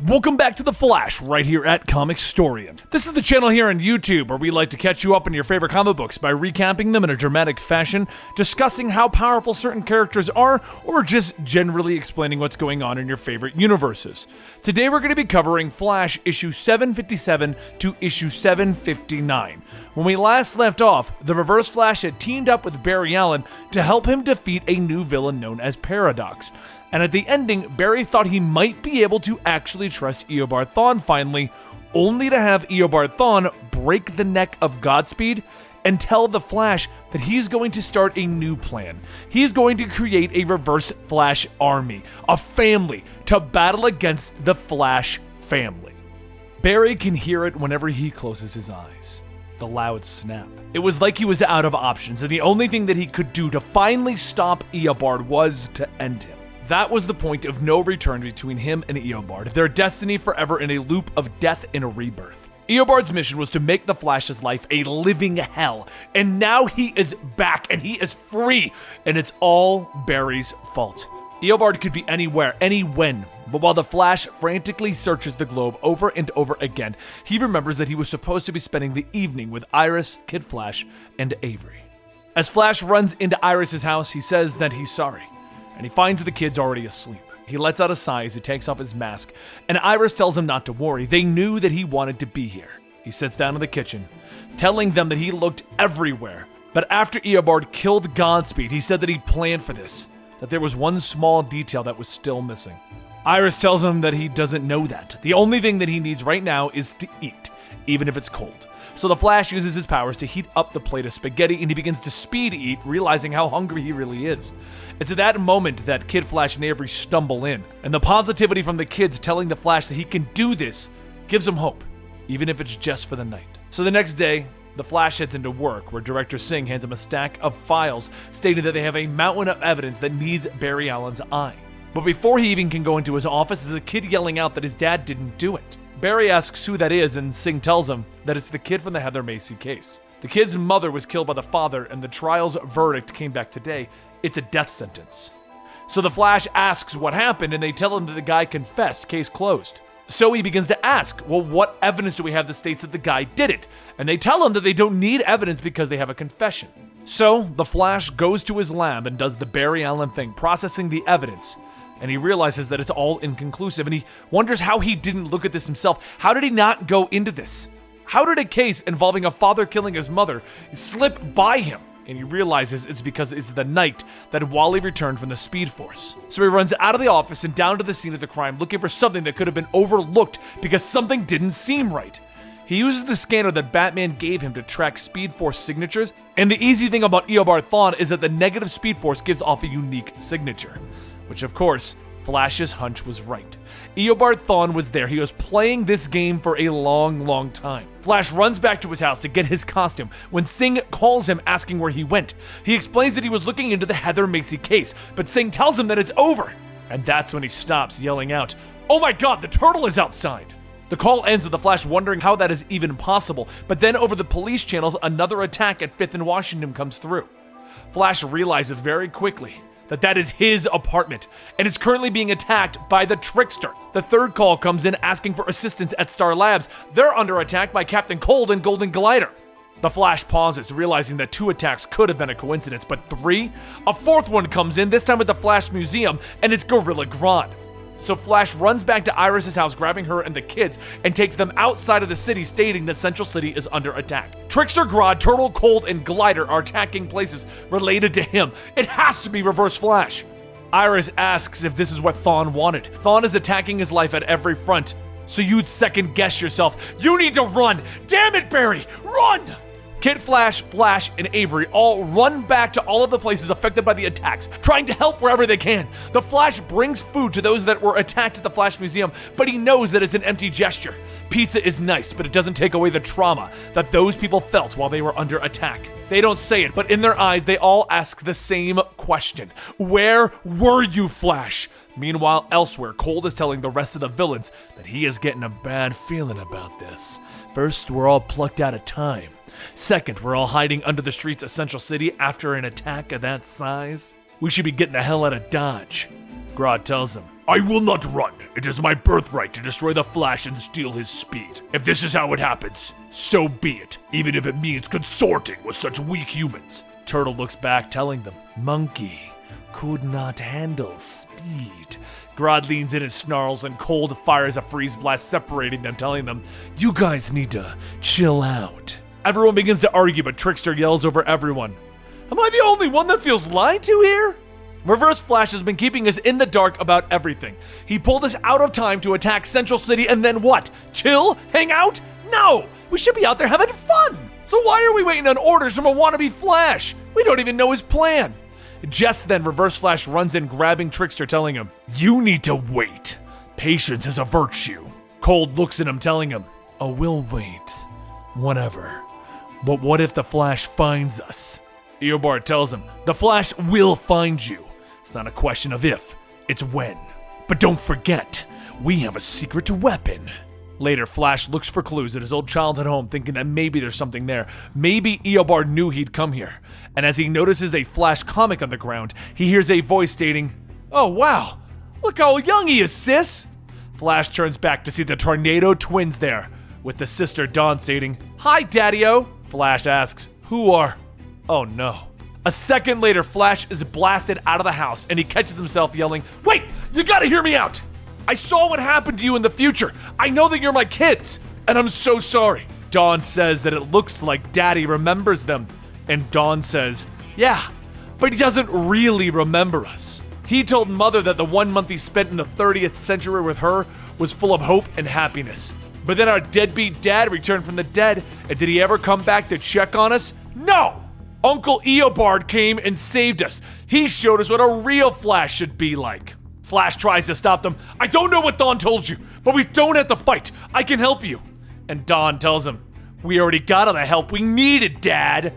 Welcome back to The Flash, right here at Comicstorian. This is the channel here on YouTube where we like to catch you up on your favorite comic books by recapping them in a dramatic fashion, discussing how powerful certain characters are, or just generally explaining what's going on in your favorite universes. Today we're going to be covering Flash issue 757 to issue 759. When we last left off, the Reverse Flash had teamed up with Barry Allen to help him defeat a new villain known as Paradox. And at the ending, Barry thought he might be able to actually trust Eobard Thawne finally, only to have Eobard Thawne break the neck of Godspeed and tell the Flash that he's going to start a new plan. He's going to create a Reverse Flash army, a family, to battle against the Flash family. Barry can hear it whenever he closes his eyes. The loud snap. It was like he was out of options, and the only thing that he could do to finally stop Eobard was to end him. That was the point of no return between him and Eobard, their destiny forever in a loop of death and a rebirth. Eobard's mission was to make the Flash's life a living hell, and now he is back and he is free, and it's all Barry's fault. Eobard could be anywhere, any when, but while the Flash frantically searches the globe over and over again, he remembers that he was supposed to be spending the evening with Iris, Kid Flash, and Avery. As Flash runs into Iris's house, he says that he's sorry. And he finds the kids already asleep. He lets out a sigh as he takes off his mask, and Iris tells him not to worry. They knew that he wanted to be here. He sits down in the kitchen, telling them that he looked everywhere. But after Eobard killed Godspeed, he said that he planned for this, that there was one small detail that was still missing. Iris tells him that he doesn't know that. The only thing that he needs right now is to eat, even if it's cold. So the Flash uses his powers to heat up the plate of spaghetti, and he begins to speed eat, realizing how hungry he really is. It's at that moment that Kid Flash and Avery stumble in, and the positivity from the kids telling the Flash that he can do this gives him hope, even if it's just for the night. So the next day, the Flash heads into work, where Director Singh hands him a stack of files stating that they have a mountain of evidence that needs Barry Allen's eye. But before he even can go into his office, there's a kid yelling out that his dad didn't do it. Barry asks who that is, and Singh tells him that it's the kid from the Heather Macy case. The kid's mother was killed by the father, and the trial's verdict came back today. It's a death sentence. So the Flash asks what happened, and they tell him that the guy confessed, case closed. So he begins to ask, well, what evidence do we have that states that the guy did it? And they tell him that they don't need evidence because they have a confession. So the Flash goes to his lab and does the Barry Allen thing, processing the evidence. And he realizes that it's all inconclusive, and he wonders how he didn't look at this himself. How did he not go into this? How did a case involving a father killing his mother slip by him? And he realizes it's because it's the night that Wally returned from the Speed Force. So he runs out of the office and down to the scene of the crime, looking for something that could have been overlooked because something didn't seem right. He uses the scanner that Batman gave him to track Speed Force signatures, and the easy thing about Eobard Thawne is that the negative Speed Force gives off a unique signature. Which, of course, Flash's hunch was right. Eobard Thawne was there. He was playing this game for a long time. Flash runs back to his house to get his costume when Singh calls him asking where he went. He explains that he was looking into the Heather Macy case, but Singh tells him that it's over. And that's when he stops, yelling out, "Oh my god, the turtle is outside!" The call ends with the Flash wondering how that is even possible, but then over the police channels, another attack at 5th and Washington comes through. Flash realizes very quickly that is his apartment, and it's currently being attacked by the Trickster. The third call comes in asking for assistance at Star Labs. They're under attack by Captain Cold and Golden Glider. The Flash pauses, realizing that 2 attacks could have been a coincidence, but 3? A 4th one comes in, this time at the Flash Museum, and it's Gorilla Grodd. So Flash runs back to Iris's house, grabbing her and the kids, and takes them outside of the city, stating that Central City is under attack. Trickster, Grodd, Turtle, Cold, and Glider are attacking places related to him. It has to be Reverse Flash. Iris asks if this is what Thawne wanted. Thawne is attacking his life at every front, so you'd second guess yourself. You need to run! Damn it, Barry! Run! Kid Flash, Flash, and Avery all run back to all of the places affected by the attacks, trying to help wherever they can. The Flash brings food to those that were attacked at the Flash Museum, but he knows that it's an empty gesture. Pizza is nice, but it doesn't take away the trauma that those people felt while they were under attack. They don't say it, but in their eyes, they all ask the same question. Where were you, Flash? Meanwhile, elsewhere, Cold is telling the rest of the villains that he is getting a bad feeling about this. First, we're all plucked out of time. Second, we're all hiding under the streets of Central City after an attack of that size. We should be getting the hell out of Dodge. Grodd tells him, I will not run. It is my birthright to destroy the Flash and steal his speed. If this is how it happens, so be it, even if it means consorting with such weak humans. Turtle looks back, telling them, Monkey could not handle speed. Grodd leans in and snarls, and Cold fires a freeze blast, separating them, telling them, you guys need to chill out. Everyone begins to argue, but Trickster yells over everyone, am I the only one that feels lied to here? Reverse Flash has been keeping us in the dark about everything. He pulled us out of time to attack Central City and then what? Chill? Hang out? No! We should be out there having fun! So why are we waiting on orders from a wannabe Flash? We don't even know his plan. Just then, Reverse Flash runs in, grabbing Trickster, telling him, you need to wait. Patience is a virtue. Cold looks at him, telling him, oh, we'll wait. Whatever. But what if the Flash finds us? Eobard tells him, the Flash will find you. It's not a question of if, it's when. But don't forget, we have a secret weapon. Later, Flash looks for clues at his old childhood home, thinking that maybe there's something there. Maybe Eobard knew he'd come here. And as he notices a Flash comic on the ground, he hears a voice stating, oh wow, look how young he is, sis. Flash turns back to see the Tornado Twins there, with the sister Thawne stating, hi Daddy-O. Flash asks, who are... Oh no. A second later, Flash is blasted out of the house, and he catches himself yelling, wait, you gotta hear me out. I saw what happened to you in the future. I know that you're my kids, and I'm so sorry. Thawne says that it looks like Daddy remembers them, and Thawne says, yeah, but he doesn't really remember us. He told Mother that the 1 month he spent in the 30th century with her was full of hope and happiness. But then our deadbeat dad returned from the dead, and did he ever come back to check on us? No! Uncle Eobard came and saved us. He showed us what a real Flash should be like. Flash tries to stop them. I don't know what Thawne told you, but we don't have to fight. I can help you. And Thawne tells him, we already got all the help we needed, Dad.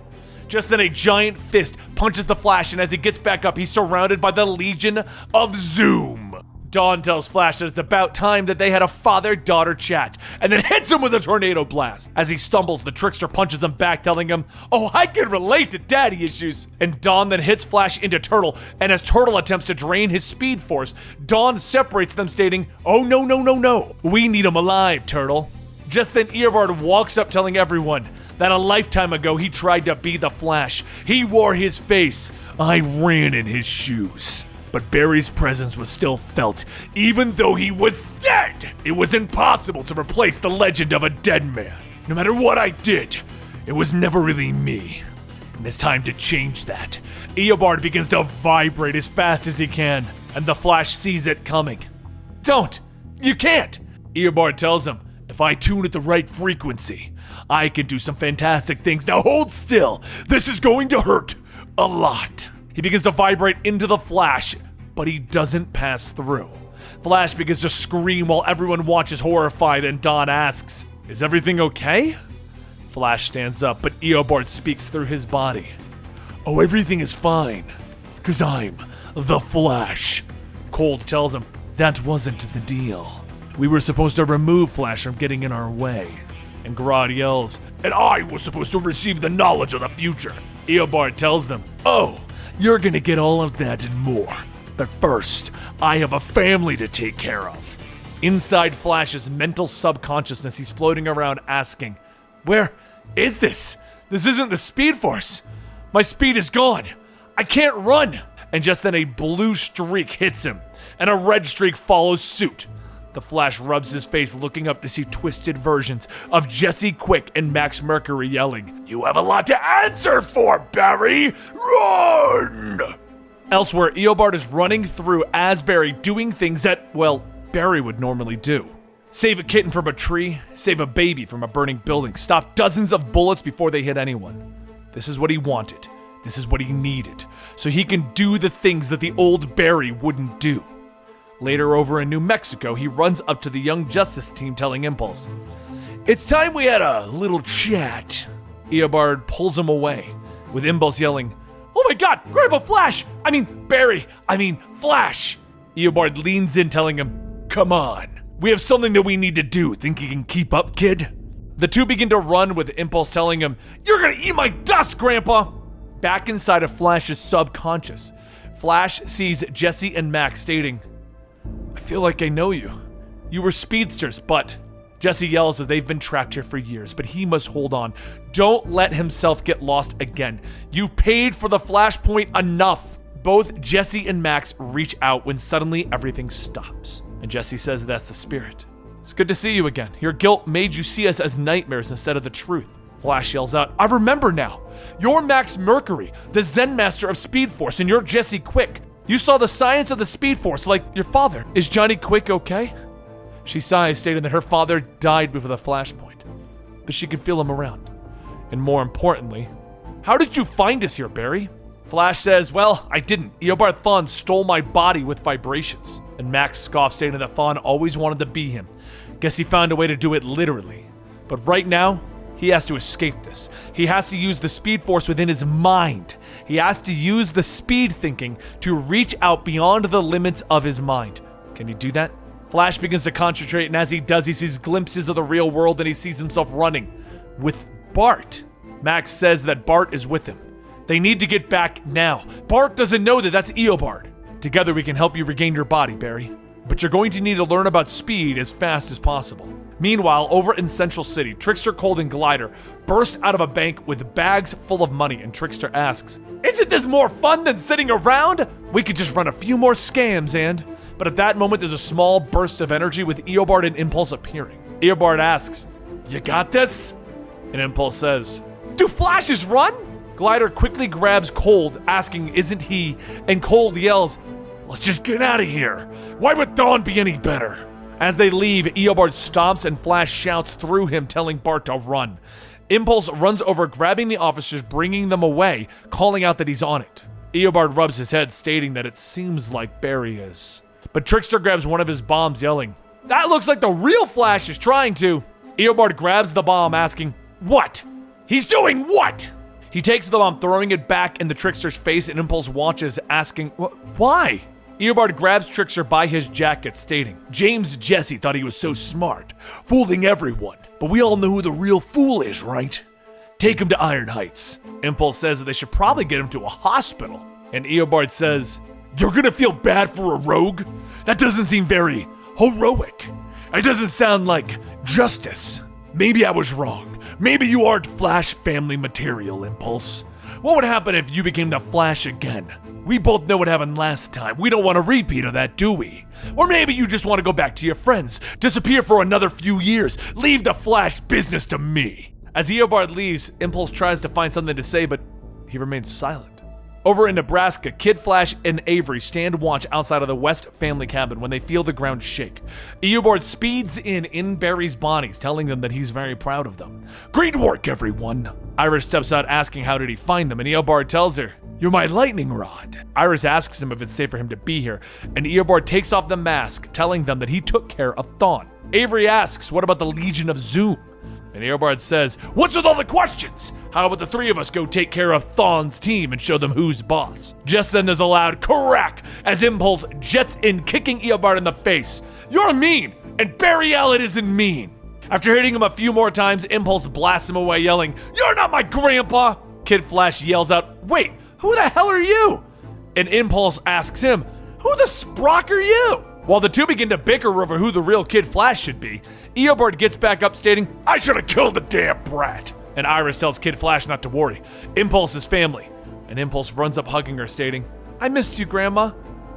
Just then a giant fist punches the Flash, and as he gets back up, he's surrounded by the Legion of Zoom. Thawne tells Flash that it's about time that they had a father-daughter chat, and then hits him with a tornado blast. As he stumbles, the Trickster punches him back, telling him, oh, I can relate to daddy issues. And Thawne then hits Flash into Turtle, and as Turtle attempts to drain his speed force, Thawne separates them, stating, oh, no, no, no, no. We need him alive, Turtle. Just then, Eobard walks up, telling everyone that a lifetime ago he tried to be the Flash. He wore his face. I ran in his shoes. But Barry's presence was still felt, even though he was dead. It was impossible to replace the legend of a dead man. No matter what I did, it was never really me. And it's time to change that. Eobard begins to vibrate as fast as he can, and the Flash sees it coming. Don't! You can't! Eobard tells him, if I tune at the right frequency, I can do some fantastic things. Now hold still! This is going to hurt a lot. He begins to vibrate into the Flash, but he doesn't pass through. Flash begins to scream while everyone watches horrified, and Thawne asks, is everything okay? Flash stands up, but Eobard speaks through his body. Oh, everything is fine, 'cause I'm the Flash. Cold tells him, that wasn't the deal. We were supposed to remove Flash from getting in our way. And Grodd yells, and I was supposed to receive the knowledge of the future. Eobard tells them, oh, you're gonna get all of that and more. But first, I have a family to take care of. Inside Flash's mental subconsciousness, he's floating around asking, where is this? This isn't the Speed Force. My speed is gone. I can't run. And just then a blue streak hits him, and a red streak follows suit. The Flash rubs his face, looking up to see twisted versions of Jesse Quick and Max Mercury yelling, you have a lot to answer for, Barry! Run! Elsewhere, Eobard is running through as Barry, doing things that, well, Barry would normally do. Save a kitten from a tree, save a baby from a burning building, stop dozens of bullets before they hit anyone. This is what he wanted. This is what he needed. So he can do the things that the old Barry wouldn't do. Later over in New Mexico, he runs up to the Young Justice team, telling Impulse, it's time we had a little chat. Eobard pulls him away, with Impulse yelling, oh my god, Grandpa Flash! Barry, Flash! Eobard leans in, telling him, come on, we have something that we need to do. Think you can keep up, kid? The two begin to run, with Impulse telling him, you're gonna eat my dust, Grandpa! Back inside of Flash's subconscious, Flash sees Jesse and Max stating, I feel like I know you. You were speedsters, but... Jesse yells as they've been trapped here for years, but he must hold on. Don't let himself get lost again. You paid for the flashpoint enough. Both Jesse and Max reach out when suddenly everything stops. And Jesse says that's the spirit. It's good to see you again. Your guilt made you see us as nightmares instead of the truth. Flash yells out, I remember now. You're Max Mercury, the Zen Master of Speed Force, and you're Jesse Quick. You saw the science of the Speed Force like your father. Is Johnny Quick okay? She sighs, stating that her father died before the flashpoint, but she can feel him around. And more importantly, how did you find us here, Barry? Flash says, well, I didn't. Eobard Thawne stole my body with vibrations. And Max scoffs, stating that Thawne always wanted to be him. Guess he found a way to do it literally. But right now, he has to escape this. He has to use the Speed Force within his mind. He has to use the speed thinking to reach out beyond the limits of his mind. Can he do that? Flash begins to concentrate, and as he does, he sees glimpses of the real world, and he sees himself running with Bart. Max says that Bart is with him. They need to get back now. Bart doesn't know that that's Eobard. Together we can help you regain your body, Barry. But you're going to need to learn about speed as fast as possible. Meanwhile, over in Central City, Trickster, Cold, and Glider burst out of a bank with bags full of money, and Trickster asks, isn't this more fun than sitting around? We could just run a few more scams and... But at that moment, there's a small burst of energy with Eobard and Impulse appearing. Eobard asks, you got this? And Impulse says, do flashes run? Glider quickly grabs Cold, asking, isn't he? And Cold yells, let's just get out of here. Why would Thawne be any better? As they leave, Eobard stomps and Flash shouts through him, telling Bart to run. Impulse runs over, grabbing the officers, bringing them away, calling out that he's on it. Eobard rubs his head, stating that it seems like Barry is. But Trickster grabs one of his bombs, yelling, that looks like the real Flash is trying to. Eobard grabs the bomb, asking, what? He's doing what? He takes the bomb, throwing it back in the Trickster's face, and Impulse watches, asking, why? Eobard grabs Trickster by his jacket, stating, James Jesse thought he was so smart, fooling everyone, but we all know who the real fool is, right? Take him to Iron Heights. Impulse says that they should probably get him to a hospital. And Eobard says, you're gonna feel bad for a rogue? That doesn't seem very heroic. It doesn't sound like justice. Maybe I was wrong. Maybe you aren't Flash family material, Impulse. What would happen if you became the Flash again? We both know what happened last time. We don't want a repeat of that, do we? Or maybe you just want to go back to your friends, disappear for another few years, leave the Flash business to me. As Eobard leaves, Impulse tries to find something to say, but he remains silent. Over in Nebraska, Kid Flash and Avery stand watch outside of the West family cabin when they feel the ground shake. Eobard speeds in Barry's bodies, telling them that he's very proud of them. Great work, everyone. Iris steps out, asking how did he find them, and Eobard tells her, you're my lightning rod. Iris asks him if it's safe for him to be here, and Eobard takes off the mask, telling them that he took care of Thawne. Avery asks, what about the Legion of Zoom? And Eobard says, what's with all the questions? How about the three of us go take care of Thawne's team and show them who's boss? Just then there's a loud crack as Impulse jets in, kicking Eobard in the face. You're mean, and Barry Allen isn't mean. After hitting him a few more times, Impulse blasts him away, yelling, you're not my grandpa! Kid Flash yells out, wait, who the hell are you? And Impulse asks him, who the sprock are you? While the two begin to bicker over who the real Kid Flash should be, Eobard gets back up, stating, I should have killed the damn brat. And Iris tells Kid Flash not to worry. Impulse is family. And Impulse runs up, hugging her, stating, I missed you, Grandma.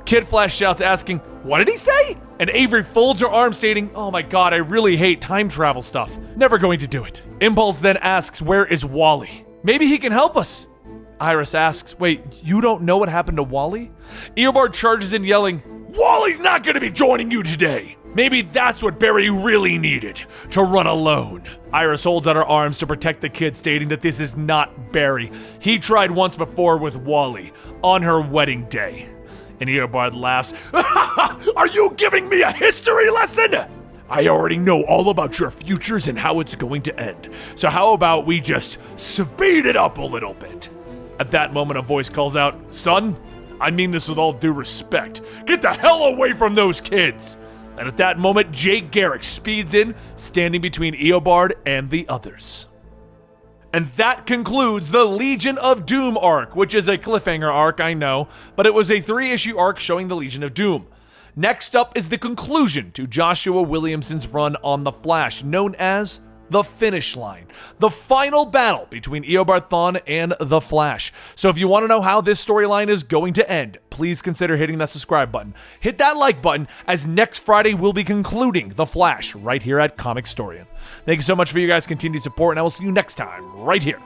Kid Flash shouts, asking, what did he say? And Avery folds her arms, stating, oh my god, I really hate time travel stuff. Never going to do it. Impulse then asks, where is Wally? Maybe he can help us. Iris asks, wait, you don't know what happened to Wally? Eobard charges in, yelling, Wally's not going to be joining you today. Maybe that's what Barry really needed, to run alone. Iris holds out her arms to protect the kid, stating that this is not Barry. He tried once before with Wally, on her wedding day. And Eobard laughs, are you giving me a history lesson? I already know all about your futures and how it's going to end. So how about we just speed it up a little bit? At that moment, a voice calls out, son, I mean this with all due respect. Get the hell away from those kids! And at that moment, Jake Garrick speeds in, standing between Eobard and the others. And that concludes the Legion of Doom arc, which is a cliffhanger arc, I know, but it was a 3-issue arc showing the Legion of Doom. Next up is the conclusion to Joshua Williamson's run on The Flash, known as The Finish Line, the final battle between Eobard Thawne and The Flash. So if you want to know how this storyline is going to end, please consider hitting that subscribe button. Hit that like button, as next Friday we'll be concluding The Flash right here at Comicstorian. Thank you so much for you guys' continued support, and I will see you next time right here